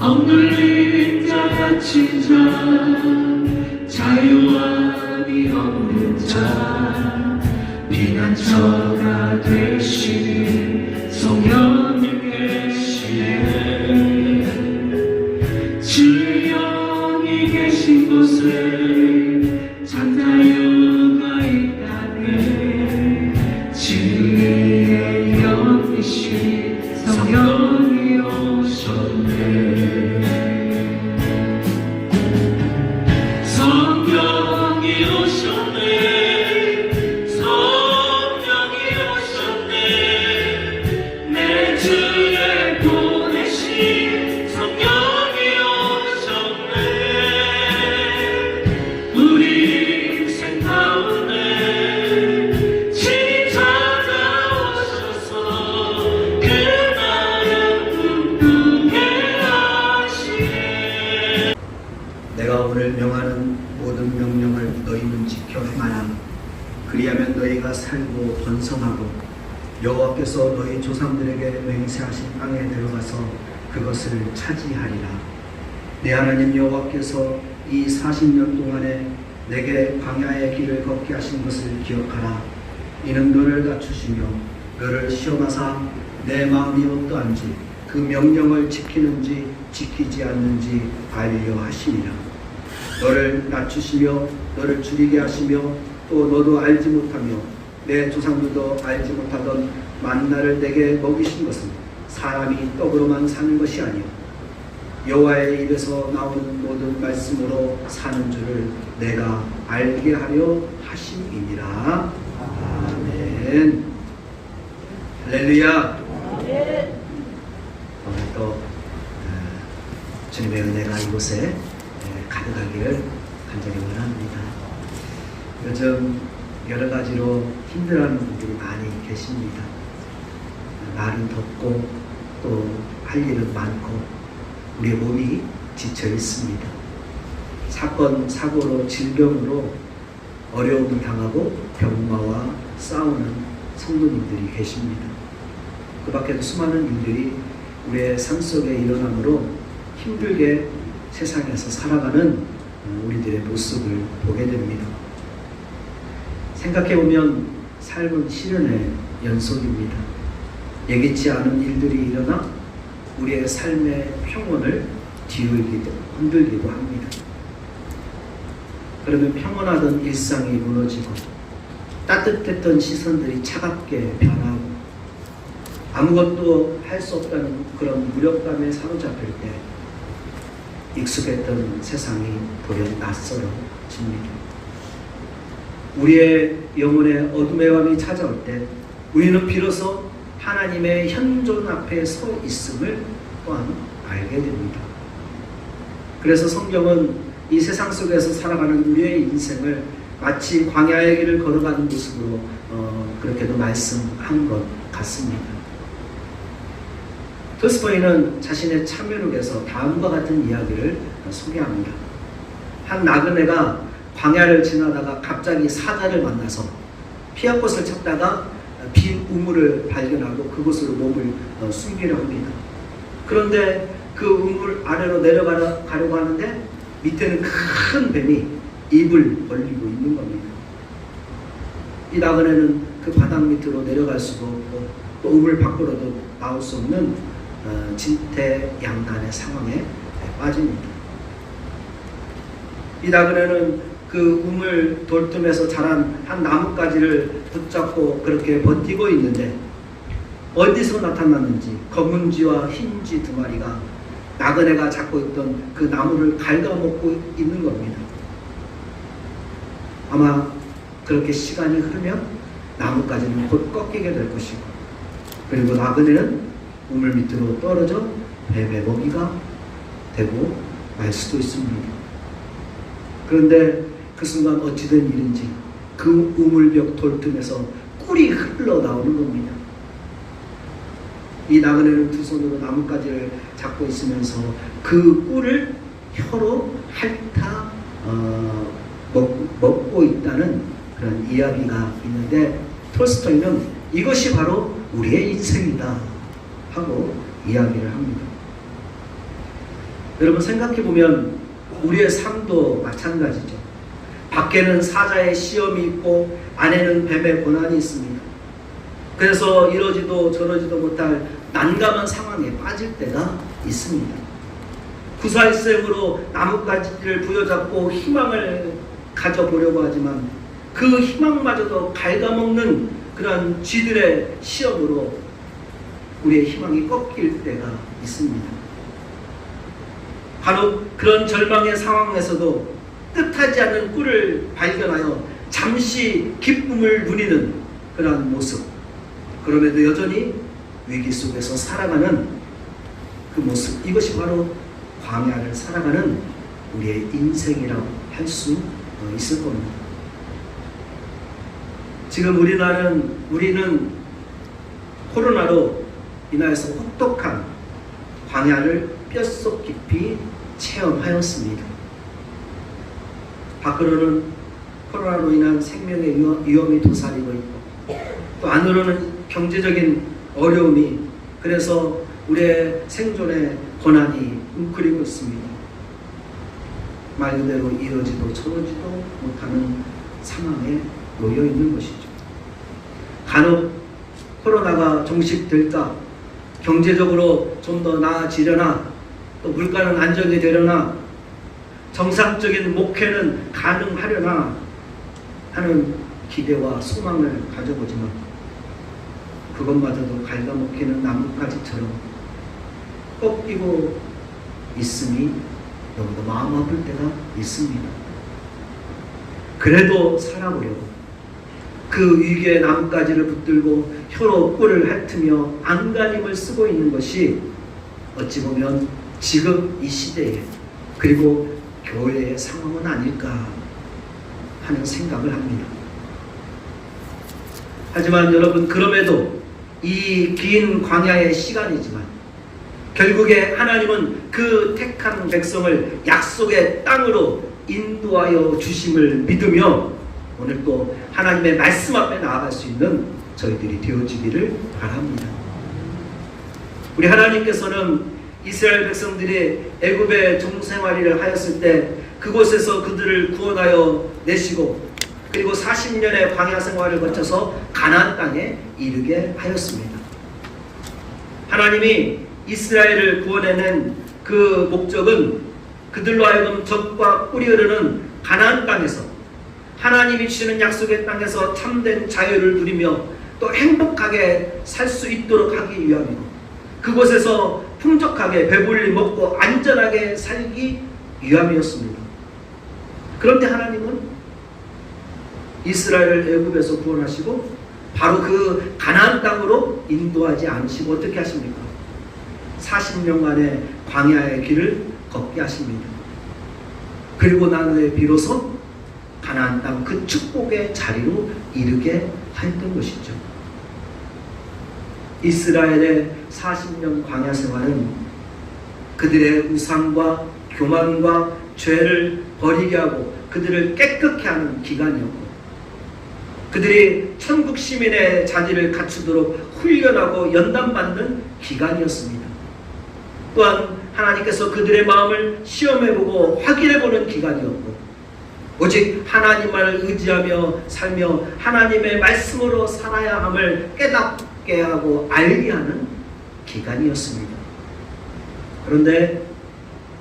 억눌린 자 갇힌 자 자유함이 없는 자 피난처가 되시는 성령님 계시네. 주의 영이 계신 곳에 참 자유가 있다네. 진리의 영이신 성령이 오셨네. 성령이 오셨네. 성령이 오셨네. 내 주에 보내신 성령이 오셨네. 우리 인생 가운데 친히 찾아오셔서 그 나를 꿈꾸게 하시네. 내가 오늘 명하는 모든 명령을 너희는 지켜 행하라. 그리하면 너희가 살고 번성하고 여호와께서 너희 조상들에게 맹세하신 땅에 들어가서 그것을 차지하리라. 내 하나님 여호와께서 이 40년 동안에 내게 광야의 길을 걷게 하신 것을 기억하라. 이는 너를 낮추시며 너를 시험하사 내 마음이 어떠한지 그 명령을 지키는지 지키지 않는지 알려 하시니라. 너를 낮추시며 너를 줄이게 하시며 또 너도 알지 못하며 내 조상들도 알지 못하던 만나를 내게 먹이신 것은 사람이 떡으로만 사는 것이 아니요 여호와의 입에서 나오는 모든 말씀으로 사는 줄을 내가 알게 하려 하심이니라. 아멘. 할렐루야. 오늘도 주님의 은혜가 이곳에 가득하기를 간절히 원합니다. 요즘 여러 가지로 힘들어하는 분들이 많이 계십니다. 날은 덥고 또 할 일은 많고 우리의 몸이 지쳐 있습니다. 사건, 사고로 질병으로 어려움을 당하고 병마와 싸우는 성도님들이 계십니다. 그 밖에도 수많은 일들이 우리의 삶 속에 일어나므로 힘들게 세상에서 살아가는 우리들의 모습을 보게 됩니다. 생각해보면 삶은 시련의 연속입니다. 예기치 않은 일들이 일어나 우리의 삶의 평온을 뒤흔들기도 흔들기도 합니다. 그러면 평온하던 일상이 무너지고 따뜻했던 시선들이 차갑게 변하고 아무것도 할 수 없다는 그런 무력감에 사로잡힐 때 익숙했던 세상이 돌연 낯설어집니다. 우리의 영혼의 어둠의 밤이 찾아올 때 우리는 비로소 하나님의 현존 앞에 서 있음을 또한 알게 됩니다. 그래서 성경은 이 세상 속에서 살아가는 우리의 인생을 마치 광야의 길을 걸어가는 모습으로 그렇게도 말씀한 것 같습니다. 토스토이는 자신의 참여록에서 다음과 같은 이야기를 소개합니다. 한 나그네가 광야를 지나다가 갑자기 사자를 만나서 피할 곳을 찾다가 빈 우물을 발견하고 그곳으로 몸을 숨기려 합니다. 그런데 그 우물 아래로 내려가려고 하는데 밑에는 큰 뱀이 입을 벌리고 있는 겁니다. 이 나그네는 그 바닥 밑으로 내려갈 수도 없고 또 우물 밖으로도 나올 수 없는 진퇴양난의 상황에 빠집니다. 이 나그네는 그 우물 돌틈에서 자란 한 나뭇가지를 붙잡고 그렇게 버티고 있는데 어디서 나타났는지 검은쥐와 흰쥐 두 마리가 나그네가 잡고 있던 그 나무를 갉아먹고 있는 겁니다. 아마 그렇게 시간이 흐르면 나뭇가지는 곧 꺾이게 될 것이고 그리고 나그네는 우물 밑으로 떨어져 뱀의 먹이가 되고 말 수도 있습니다. 그런데 그 순간 어찌된 일인지 그 우물벽 돌틈에서 꿀이 흘러나오는 겁니다. 이 나그네는 두 손으로 나뭇가지를 잡고 있으면서 그 꿀을 혀로 핥아 먹고 있다는 그런 이야기가 있는데 톨스토이는 이것이 바로 우리의 인생이다 하고 이야기를 합니다. 여러분 생각해 보면 우리의 삶도 마찬가지죠. 밖에는 사자의 시험이 있고 안에는 뱀의 고난이 있습니다. 그래서 이러지도 저러지도 못할 난감한 상황에 빠질 때가 있습니다. 구사일생으로 나뭇가지를 부여잡고 희망을 가져보려고 하지만 그 희망마저도 갉아먹는 그런 쥐들의 시험으로 우리의 희망이 꺾일 때가 있습니다. 바로 그런 절망의 상황에서도 뜻하지 않는 꿀을 발견하여 잠시 기쁨을 누리는 그러한 모습, 그럼에도 여전히 위기 속에서 살아가는 그 모습, 이것이 바로 광야를 살아가는 우리의 인생이라고 할 수 있을 겁니다. 지금 우리는 코로나로 인하여서 혹독한 광야를 뼛속 깊이 체험하였습니다. 밖으로는 코로나로 인한 생명의 위험이 도사리고 있고, 또 안으로는 경제적인 어려움이, 그래서 우리의 생존의 고난이 웅크리고 있습니다. 말 그대로 이러지도 저러지도 못하는 상황에 놓여 있는 것이죠. 간혹 코로나가 종식될까, 경제적으로 좀 더 나아지려나, 또 물가는 안정이 되려나, 정상적인 목회는 가능하려나 하는 기대와 소망을 가져보지만 그것마저도 갉아먹히는 나뭇가지처럼 꺾이고 있음이 너무도 마음 아플 때가 있습니다. 그래도 살아보려고 그 위기의 나뭇가지를 붙들고 혀로 꿀을 핥으며 안간힘을 쓰고 있는 것이 어찌 보면 지금 이 시대에, 그리고 교회의 상황은 아닐까 하는 생각을 합니다. 하지만 여러분, 그럼에도 이 긴 광야의 시간이지만 결국에 하나님은 그 택한 백성을 약속의 땅으로 인도하여 주심을 믿으며 오늘 또 하나님의 말씀 앞에 나아갈 수 있는 저희들이 되어지기를 바랍니다. 우리 하나님께서는 이스라엘 백성들이 애굽의 종생활을 하였을 때 그곳에서 그들을 구원하여 내시고, 그리고 40년의 광야 생활을 거쳐서 가나안 땅에 이르게 하였습니다. 하나님이 이스라엘을 구원해낸 그 목적은 그들로 하여금 젖과 꿀이 흐르는 가나안 땅에서, 하나님이 주시는 약속의 땅에서 참된 자유를 누리며 또 행복하게 살 수 있도록 하기 위함이고, 그곳에서 풍족하게 배불리 먹고 안전하게 살기 위함이었습니다. 그런데 하나님은 이스라엘을 애굽에서 구원하시고 바로 그 가나안 땅으로 인도하지 않으시고 어떻게 하십니까? 40년간의 광야의 길을 걷게 하십니다. 그리고 난 후에 비로소 가나안 땅 그 축복의 자리로 이르게 하였던 것이죠. 이스라엘의 40년 광야 생활은 그들의 우상과 교만과 죄를 버리게 하고 그들을 깨끗게 하는 기간이었고, 그들이 천국 시민의 자질을 갖추도록 훈련하고 연단받는 기간이었습니다. 또한 하나님께서 그들의 마음을 시험해보고 확인해보는 기간이었고, 오직 하나님만을 의지하며 살며 하나님의 말씀으로 살아야 함을 깨닫게 하고 알게 하는 기간이었습니다. 그런데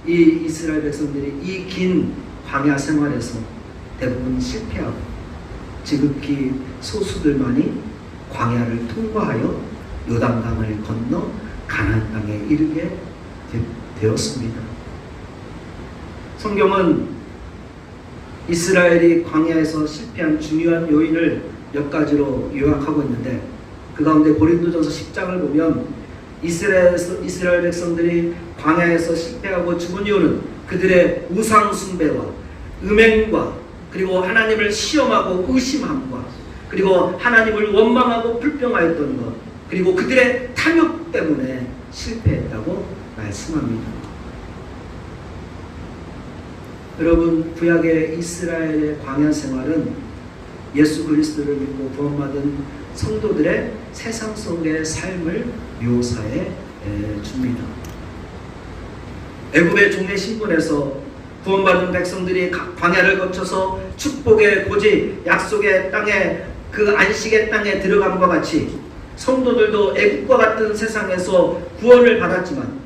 이 이스라엘 백성들이 이 긴 광야 생활에서 대부분 실패하고 지극히 소수들만이 광야를 통과하여 요단강을 건너 가나안 땅에 이르게 되었습니다. 성경은 이스라엘이 광야에서 실패한 중요한 요인을 몇 가지로 요약하고 있는데, 그 가운데 고린도전서 10장을 보면 이스라엘 백성들이 광야에서 실패하고 죽은 이유는 그들의 우상 숭배와 음행과, 그리고 하나님을 시험하고 의심함과, 그리고 하나님을 원망하고 불평하였던 것, 그리고 그들의 탐욕 때문에 실패했다고 말씀합니다. 여러분, 구약의 이스라엘의 광야 생활은 예수 그리스도를 믿고 구원받은 성도들의 세상 속의 삶을 묘사해 줍니다. 애굽의 종의 신분에서 구원받은 백성들이 광야를 거쳐서 축복의 고지, 약속의 땅에, 그 안식의 땅에 들어감과 같이 성도들도 애국과 같은 세상에서 구원을 받았지만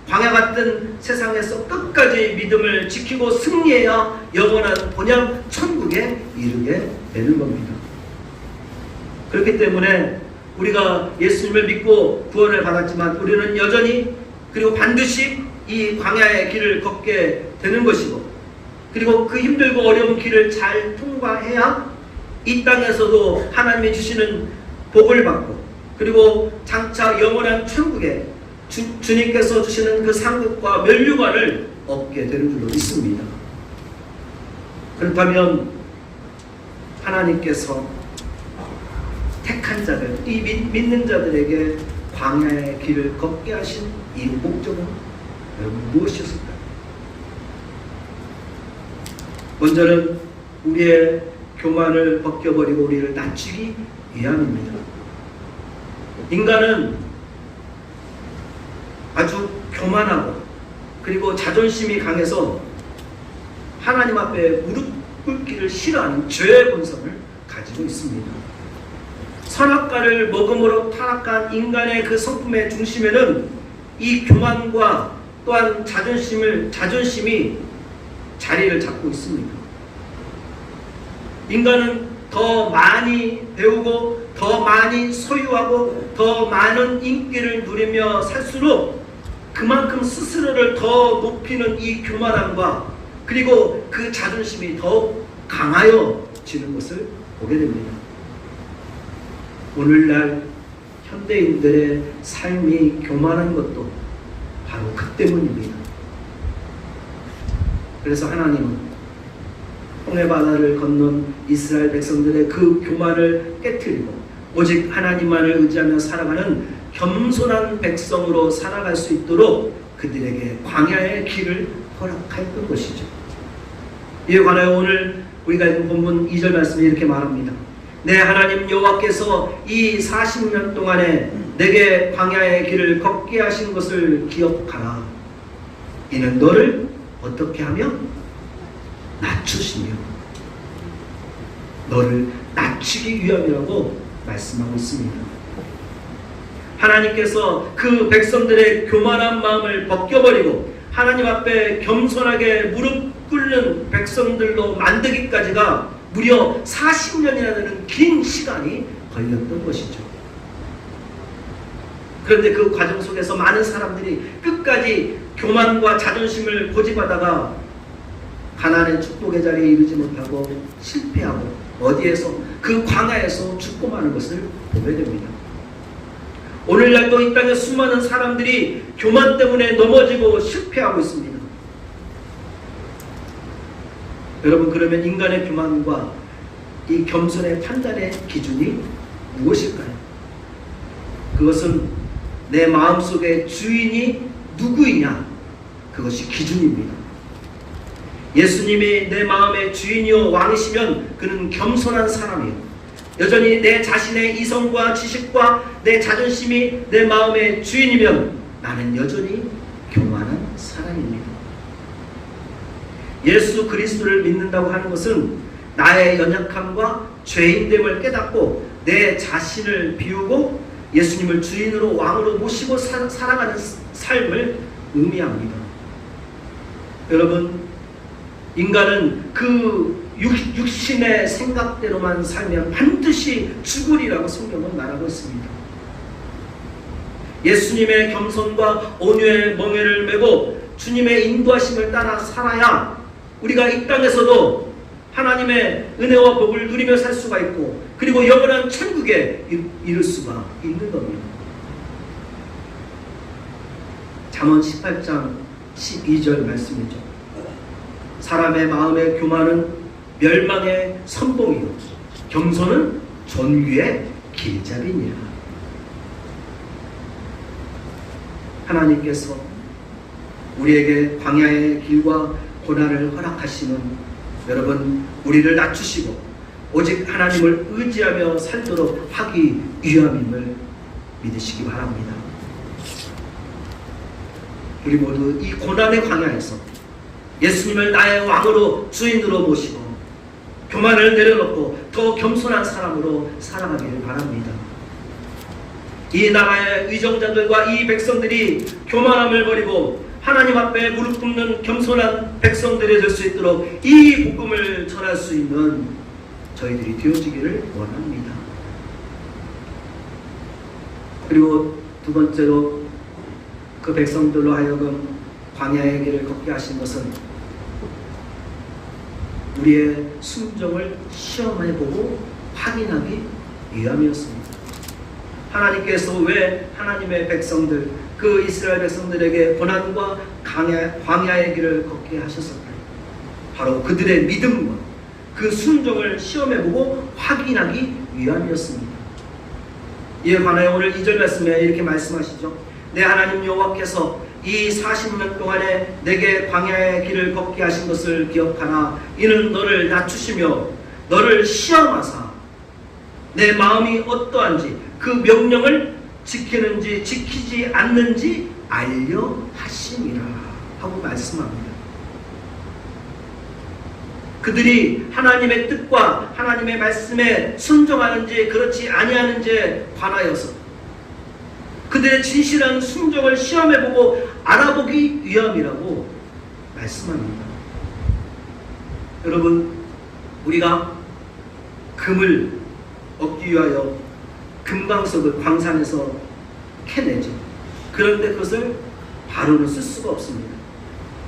광야 같은 세상에서 끝까지 믿음을 지키고 승리해야 영원한 본향 천국에 이르게 되는 겁니다. 그렇기 때문에 우리가 예수님을 믿고 구원을 받았지만 우리는 여전히 그리고 반드시 이 광야의 길을 걷게 되는 것이고, 그리고 그 힘들고 어려운 길을 잘 통과해야 이 땅에서도 하나님이 주시는 복을 받고, 그리고 장차 영원한 천국에 주님께서 주시는 그 상급과 면류관을 얻게 되는 줄로 믿습니다. 그렇다면 하나님께서 택한 자들, 이 믿는 자들에게 광야의 길을 걷게 하신 이 목적은 여러분 무엇이었을까요? 먼저는 우리의 교만을 벗겨버리고 우리를 낮추기 위함입니다. 인간은 아주 교만하고 그리고 자존심이 강해서 하나님 앞에 무릎 꿇기를 싫어하는 죄의 본성을 가지고 있습니다. 선악과를 먹음으로 타락한 인간의 그 성품의 중심에는 이 교만과 또한 자존심이 자리를 잡고 있습니다. 인간은 더 많이 배우고 더 많이 소유하고 더 많은 인기를 누리며 살수록 그만큼 스스로를 더 높이는 이 교만함과 그리고 그 자존심이 더욱 강하여지는 것을 보게 됩니다. 오늘날 현대인들의 삶이 교만한 것도 바로 그 때문입니다. 그래서 하나님은 홍해바다를 건넌 이스라엘 백성들의 그 교만을 깨트리고 오직 하나님만을 의지하며 살아가는 겸손한 백성으로 살아갈 수 있도록 그들에게 광야의 길을 허락했던 것이죠. 이에 관하여 오늘 우리가 읽은 본문 2절 말씀이 이렇게 말합니다. 내 하나님 여호와께서 이 40년 동안에 내게 광야의 길을 걷게 하신 것을 기억하라. 이는 너를 어떻게 하며 낮추시며 너를 낮추기 위함이라고 말씀하고 있습니다. 하나님께서 그 백성들의 교만한 마음을 벗겨버리고 하나님 앞에 겸손하게 무릎 꿇는 백성들로 만들기까지가 무려 40년이나 되는 긴 시간이 걸렸던 것이죠. 그런데 그 과정 속에서 많은 사람들이 끝까지 교만과 자존심을 고집하다가 가나안의 축복의 자리에 이르지 못하고 실패하고 어디에서 그 광야에서 죽고 마는 것을 보게 됩니다. 오늘날도 이 땅에 수많은 사람들이 교만 때문에 넘어지고 실패하고 있습니다. 여러분, 그러면 인간의 교만과 이 겸손의 판단의 기준이 무엇일까요? 그것은 내 마음속의 주인이 누구이냐, 그것이 기준입니다. 예수님이 내 마음의 주인이요 왕이시면 그는 겸손한 사람이에요. 여전히 내 자신의 이성과 지식과 내 자존심이 내 마음의 주인이면 나는 여전히 교만한 사람입니다. 예수 그리스도를 믿는다고 하는 것은 나의 연약함과 죄인됨을 깨닫고 내 자신을 비우고 예수님을 주인으로 왕으로 모시고 살아가는 삶을 의미합니다. 여러분, 인간은 그 육신의 생각대로만 살면 반드시 죽으리라고 성경은 말하고 있습니다. 예수님의 겸손과 온유의 멍에를 메고 주님의 인도하심을 따라 살아야 우리가 이 땅에서도 하나님의 은혜와 복을 누리며 살 수가 있고 그리고 영원한 천국에 이를 수가 있는 겁니다. 잠언 18장 12절 말씀이죠. 사람의 마음의 교만은 멸망의 선봉이요 겸손은 존귀의 길잡이니라. 하나님께서 우리에게 광야의 길과 고난을 허락하시는 여러분, 우리를 낮추시고 오직 하나님을 의지하며 살도록 하기 위함임을 믿으시기 바랍니다. 우리 모두 이 고난의 광야에서 예수님을 나의 왕으로 주인으로 모시고 교만을 내려놓고 더 겸손한 사람으로 살아가기를 바랍니다. 이 나라의 의정자들과 이 백성들이 교만함을 버리고 하나님 앞에 무릎 꿇는 겸손한 백성들이 될 수 있도록 이 복음을 전할 수 있는 저희들이 되어지기를 원합니다. 그리고 두 번째로 그 백성들로 하여금 광야의 길을 걷게 하신 것은 우리의 순종을 시험해보고 확인하기 위함이었습니다. 하나님께서 왜 하나님의 백성들, 그 이스라엘 백성들에게 고난과 광야의 길을 걷게 하셨을까요? 바로 그들의 믿음과 그 순종을 시험해보고 확인하기 위함이었습니다. 이에 관하여 오늘 2절 말씀에 이렇게 말씀하시죠. 내 하나님 여호와께서 이 40년 동안에 내게 광야의 길을 걷게 하신 것을 기억하나 이는 너를 낮추시며 너를 시험하사 내 마음이 어떠한지 그 명령을 지키는지 지키지 않는지 알려 하심이라 하고 말씀합니다. 그들이 하나님의 뜻과 하나님의 말씀에 순종하는지 그렇지 아니하는지에 관하여서 그들의 진실한 순종을 시험해보고 알아보기 위함이라고 말씀합니다. 여러분, 우리가 금을 얻기 위하여 금광석을 광산에서 캐내죠. 그런데 그것을 바로는 쓸 수가 없습니다.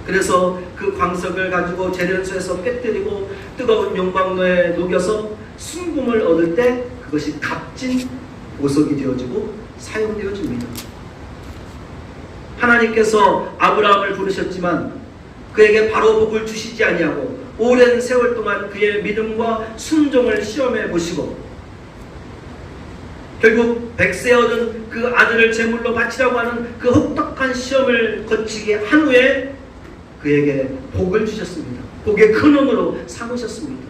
그래서 그 광석을 가지고 재련소에서 빼뜨리고 뜨거운 용광로에 녹여서 순금을 얻을 때 그것이 값진 보석이 되어지고 사용되어집니다. 하나님께서 아브라함을 부르셨지만 그에게 바로 복을 주시지 아니하고 오랜 세월 동안 그의 믿음과 순종을 시험해 보시고 결국 100세 얻은 그 아들을 제물로 바치라고 하는 그 혹독한 시험을 거치게 한 후에 그에게 복을 주셨습니다. 복의 근원으로 삼으셨습니다.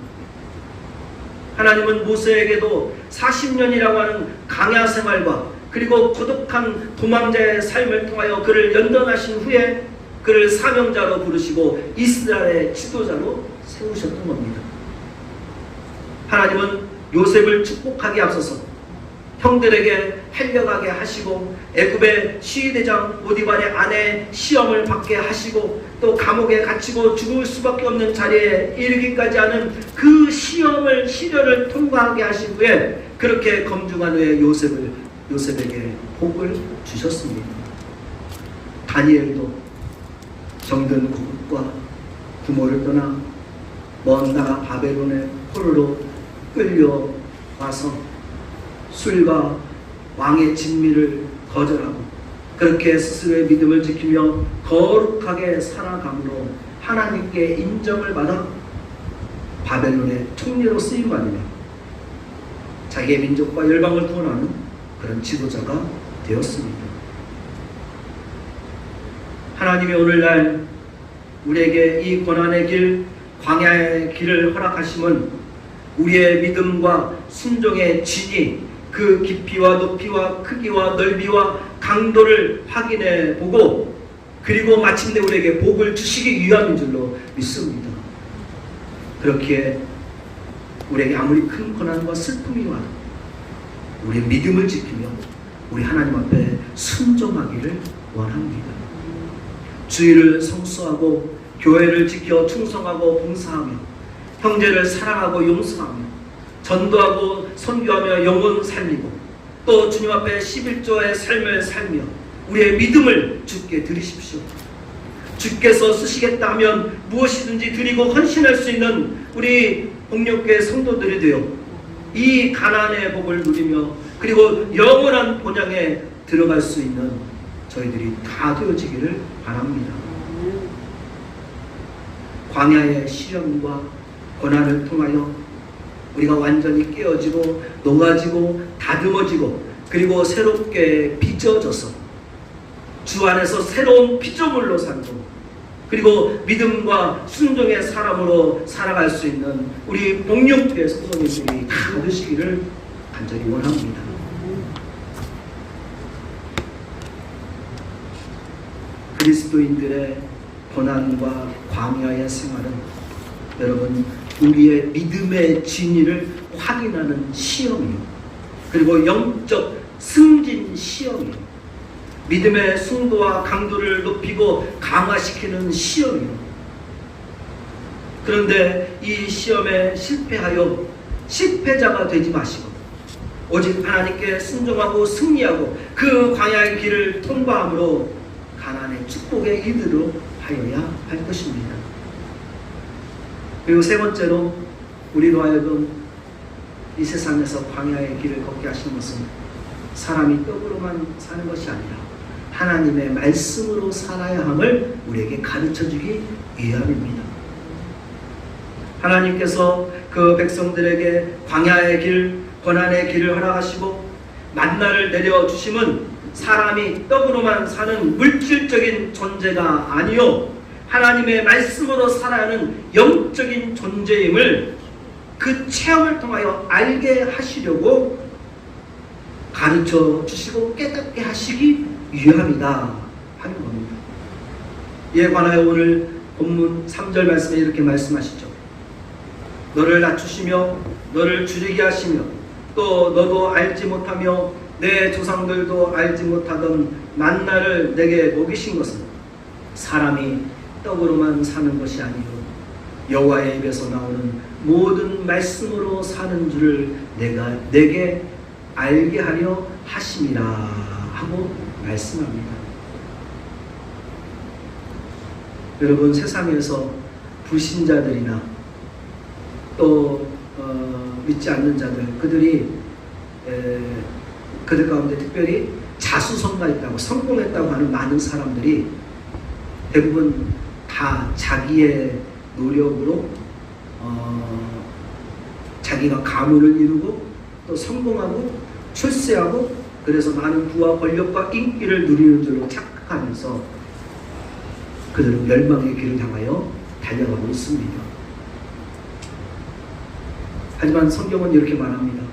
하나님은 모세에게도 40년이라고 하는 강야 생활과 그리고 고독한 도망자의 삶을 통하여 그를 연단하신 후에 그를 사명자로 부르시고 이스라엘의 지도자로 세우셨던 겁니다. 하나님은 요셉을 축복하기 앞서서 형들에게 헬려가게 하시고 애굽의 시위대장 보디발의 아내 시험을 받게 하시고 또 감옥에 갇히고 죽을 수밖에 없는 자리에 이르기까지 하는 그 시련을 통과하게 하신 후에 그렇게 검증한 후에 요셉에게 복을 주셨습니다. 다니엘도 정든 고국과 부모를 떠나 먼 나라 바벨론의 포로로 끌려와서 술과 왕의 진미를 거절하고 그렇게 스스로의 믿음을 지키며 거룩하게 살아감으로 하나님께 인정을 받아 바벨론의 총리로 쓰임받으며 자기의 민족과 열방을 구원하는 그런 지도자가 되었습니다. 하나님이 오늘날 우리에게 이 고난의 길, 광야의 길을 허락하심은 우리의 믿음과 순종의 진이 그 깊이와 높이와 크기와 넓이와 강도를 확인해 보고 그리고 마침내 우리에게 복을 주시기 위함인 줄로 믿습니다. 그렇기에 우리에게 아무리 큰 고난과 슬픔이 와도 우리의 믿음을 지키며 우리 하나님 앞에 순종하기를 원합니다. 주의를 성수하고 교회를 지켜 충성하고 봉사하며 형제를 사랑하고 용서하며 전도하고 선교하며 영혼 살리고 또 주님 앞에 11조의 삶을 살며 우리의 믿음을 주께 드리십시오. 주께서 쓰시겠다 하면 무엇이든지 드리고 헌신할 수 있는 우리 복력교회 성도들이 되어 이 가나안의 복을 누리며 그리고 영원한 본향에 들어갈 수 있는 저희들이 다 되어지기를 바랍니다. 광야의 시련과 고난을 통하여 우리가 완전히 깨어지고 녹아지고 다듬어지고 그리고 새롭게 빚어져서 주 안에서 새로운 피조물로 살고 그리고 믿음과 순종의 사람으로 살아갈 수 있는 우리 복력교회 성도님들이 다 되시기를 간절히 원합니다. 그리스도인들의 고난과 광야의 생활은 여러분 우리의 믿음의 진위를 확인하는 시험이요, 그리고 영적 승진 시험이요, 믿음의 순도와 강도를 높이고 강화시키는 시험이요. 그런데 이 시험에 실패하여 실패자가 되지 마시고 오직 하나님께 순종하고 승리하고 그 광야의 길을 통과함으로 가나안의 축복의 이들로 하여야 할 것입니다. 그리고 세 번째로 우리로 하여금 이 세상에서 광야의 길을 걷게 하신 것은 사람이 떡으로만 사는 것이 아니라 하나님의 말씀으로 살아야 함을 우리에게 가르쳐주기 위함입니다. 하나님께서 그 백성들에게 광야의 길, 고난의 길을 허락하시고 만나를 내려주심은 사람이 떡으로만 사는 물질적인 존재가 아니요 하나님의 말씀으로 살아야 하는 영적인 존재임을 그 체험을 통하여 알게 하시려고 가르쳐 주시고 깨닫게 하시기 위함이다 하는 겁니다. 이에 관하여 오늘 본문 3절 말씀에 이렇게 말씀하시죠. 너를 낮추시며 너를 줄이게 하시며 또 너도 알지 못하며 내 조상들도 알지 못하던 만나를 내게 먹이신 것은 사람이 떡으로만 사는 것이 아니요 여호와의 입에서 나오는 모든 말씀으로 사는 줄을 내게 알게 하려 하심이라 하고 말씀합니다. 여러분 세상에서 불신자들이나 또 믿지 않는 자들 그들 가운데 특별히 자수성가했다고 성공했다고 하는 많은 사람들이 대부분 다 자기의 노력으로 자기가 가문을 이루고 또 성공하고 출세하고 그래서 많은 부와 권력과 인기를 누리는 줄로 착각하면서 그들은 멸망의 길을 향하여 달려가고 있습니다. 하지만 성경은 이렇게 말합니다.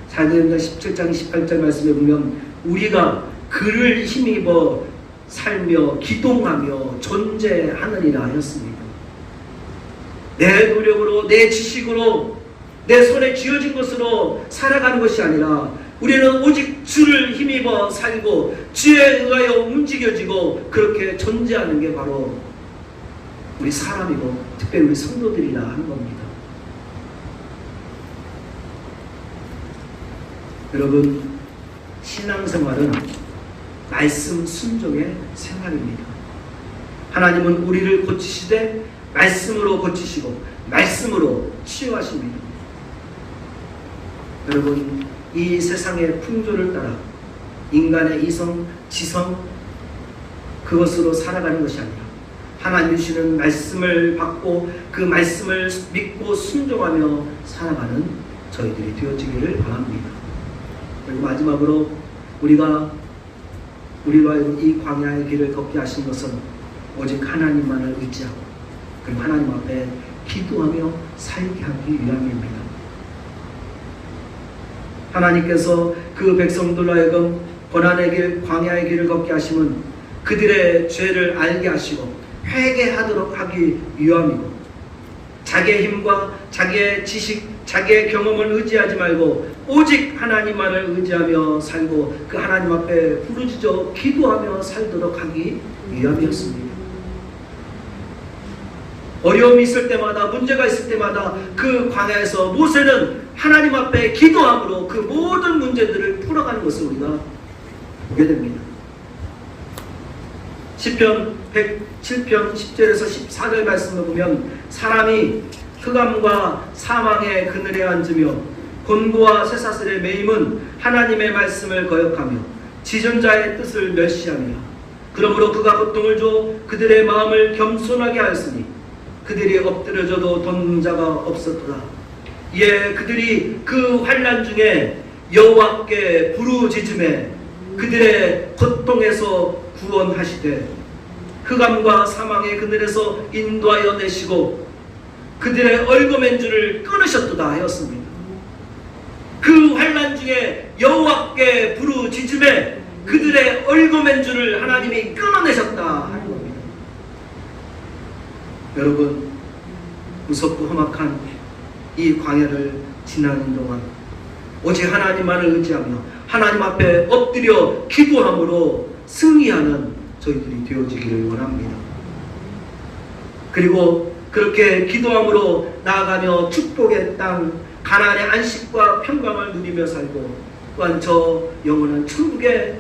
사도행전 17장 18절 말씀에 보면 우리가 그를 힘입어 살며 기동하며 존재하느니라 하였습니다. 내 노력으로 내 지식으로 내 손에 쥐어진 것으로 살아가는 것이 아니라 우리는 오직 주를 힘입어 살고 주에 의하여 움직여지고 그렇게 존재하는 게 바로 우리 사람이고 특별히 우리 성도들이라 하는 겁니다. 여러분 신앙생활은 말씀 순종의 생활입니다. 하나님은 우리를 고치시되 말씀으로 고치시고 말씀으로 치유하십니다. 여러분 이 세상의 풍조를 따라 인간의 이성, 지성 그것으로 살아가는 것이 아니라 하나님 주시는 말씀을 받고 그 말씀을 믿고 순종하며 살아가는 저희들이 되어지기를 바랍니다. 그리고 마지막으로 우리가 이 광야의 길을 걷게 하신 것은 오직 하나님만을 의지하고 그리고 하나님 앞에 기도하며 살게 하기 위함입니다. 하나님께서 그 백성들로 하여금 고난의 길, 광야의 길을 걷게 하심은 그들의 죄를 알게 하시고 회개하도록 하기 위함이고 자기의 힘과 자기의 지식, 자기의 경험을 의지하지 말고 오직 하나님만을 의지하며 살고 그 하나님 앞에 부르짖어 기도하며 살도록 하기 위함이었습니다. 어려움이 있을 때마다 문제가 있을 때마다 그 광야에서 모세는 하나님 앞에 기도함으로 그 모든 문제들을 풀어가는 것을 우리가 보게 됩니다. 시편 107편 10절에서 14절 말씀을 보면 사람이 흑암과 사망의 그늘에 앉으며 곤고와 쇠사슬의 매임은 하나님의 말씀을 거역하며 지존자의 뜻을 멸시하며 그러므로 그가 고통을 줘 그들의 마음을 겸손하게 하였으니 그들이 엎드려져도 돕는 자가 없었도다. 이에 그들이 그 환난 중에 여호와께 부르짖음에 그들의 고통에서 구원하시되 흑암과 사망의 그늘에서 인도하여 내시고 그들의 얽어맨 줄을 끊으셨도다 하였습니다. 그 환난 중에 여호와께 부르짖음에 그들의 얽어맨 줄을 하나님이 끊어내셨다 하는 겁니다. 여러분, 무섭고 험악한 이 광야를 지나는 동안 오직 하나님만을 의지하며 하나님 앞에 엎드려 기도함으로 승리하는 저희들이 되어지기를 원합니다. 그리고 그렇게 기도함으로 나아가며 축복의 땅 가나안의 안식과 평강을 누리며 살고 또한 저 영원한 천국에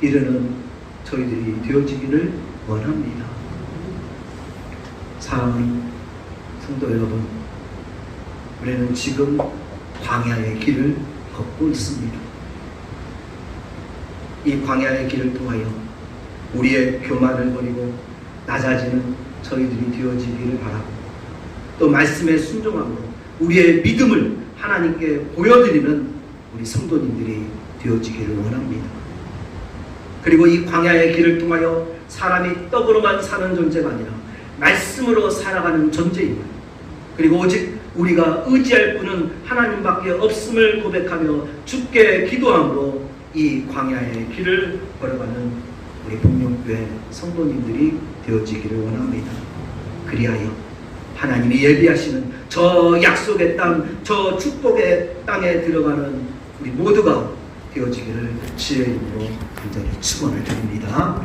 이르는 저희들이 되어지기를 원합니다. 사랑하는 성도 여러분, 우리는 지금 광야의 길을 걷고 있습니다. 이 광야의 길을 통하여 우리의 교만을 버리고 낮아지는 저희들이 되어지기를 바라고, 또 말씀에 순종함으로 우리의 믿음을 하나님께 보여드리는 우리 성도님들이 되어지기를 원합니다. 그리고 이 광야의 길을 통하여 사람이 떡으로만 사는 존재가 아니라 말씀으로 살아가는 존재입니다. 그리고 오직 우리가 의지할 분은 하나님밖에 없음을 고백하며 주께 기도함으로 이 광야의 길을 걸어가는 우리 복령교회 성도님들이 되어지기를 원합니다. 그리하여 하나님이 예비하시는 저 약속의 땅, 저 축복의 땅에 들어가는 우리 모두가 되어지기를 주의 이름으로 간절히 축원을 드립니다.